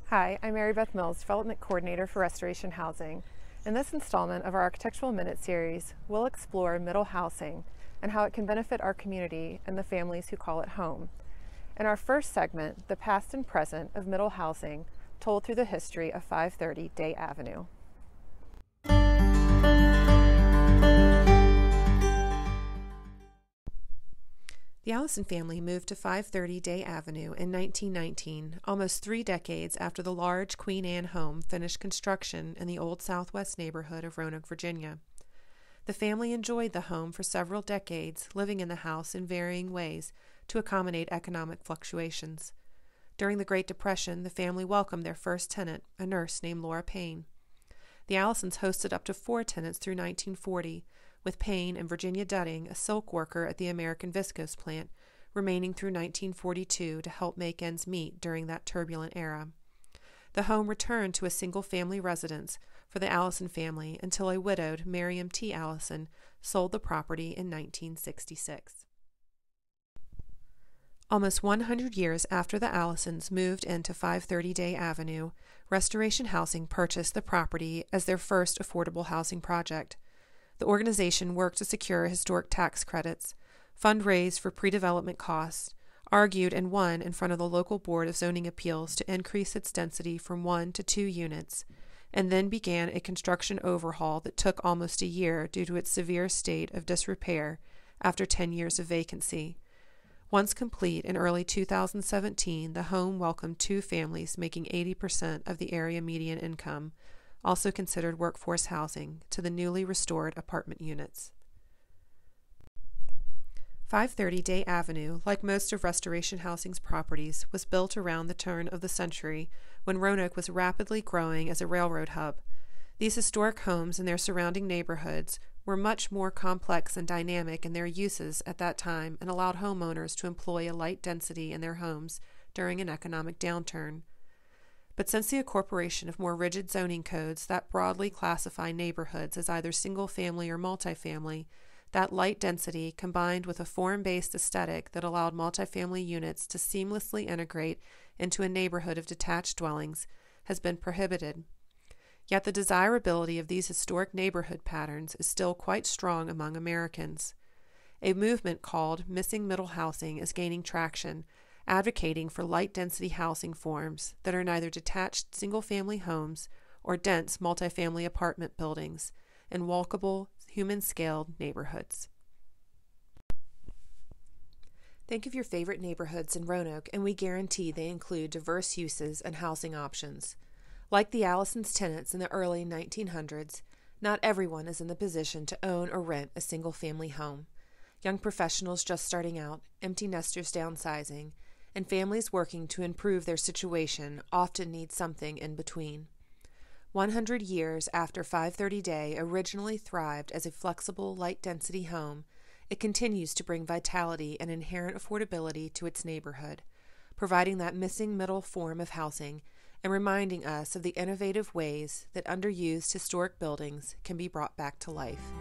Hi, I'm Mary Beth Mills, Development Coordinator for Restoration Housing. In this installment of our Architectural Minute series, we'll explore middle housing and how it can benefit our community and the families who call it home. In our first segment, the past and present of middle housing told through the history of 530 Day Avenue. The Allison family moved to 530 Day Avenue in 1919, almost 3 decades after the large Queen Anne home finished construction in the old Southwest neighborhood of Roanoke, Virginia. The family enjoyed the home for several decades, living in the house in varying ways to accommodate economic fluctuations. During the Great Depression, the family welcomed their first tenant, a nurse named Laura Payne. The Allisons hosted up to 4 tenants through 1940, with Payne and Virginia Dudding, a silk worker at the American Viscose plant, remaining through 1942 to help make ends meet during that turbulent era. The home returned to a single-family residence for the Allison family until a widowed Miriam T. Allison sold the property in 1966. Almost 100 years after the Allisons moved into 530 Day Avenue, Restoration Housing purchased the property as their first affordable housing project. The organization worked to secure historic tax credits, fundraised for pre-development costs, argued and won in front of the local Board of Zoning Appeals to increase its density from 1 to 2 units, and then began a construction overhaul that took almost a year due to its severe state of disrepair after 10 years of vacancy. Once complete in early 2017, the home welcomed 2 families making 80% of the area median income, also considered workforce housing, to the newly restored apartment units. 530 Day Avenue, like most of Restoration Housing's properties, was built around the turn of the century when Roanoke was rapidly growing as a railroad hub. These historic homes and their surrounding neighborhoods were much more complex and dynamic in their uses at that time and allowed homeowners to employ a light density in their homes during an economic downturn. But since the incorporation of more rigid zoning codes that broadly classify neighborhoods as either single-family or multifamily, that light density, combined with a form-based aesthetic that allowed multifamily units to seamlessly integrate into a neighborhood of detached dwellings, has been prohibited. Yet the desirability of these historic neighborhood patterns is still quite strong among Americans. A movement called Missing Middle Housing is gaining traction, advocating for light-density housing forms that are neither detached single-family homes or dense multifamily apartment buildings in walkable, human-scaled neighborhoods. Think of your favorite neighborhoods in Roanoke, and we guarantee they include diverse uses and housing options. Like the Allisons' tenants in the early 1900s, not everyone is in the position to own or rent a single-family home. Young professionals just starting out, empty nesters downsizing, and families working to improve their situation often need something in between. 100 years after 530 Day originally thrived as a flexible, light-density home, it continues to bring vitality and inherent affordability to its neighborhood, providing that missing middle form of housing and reminding us of the innovative ways that underused historic buildings can be brought back to life.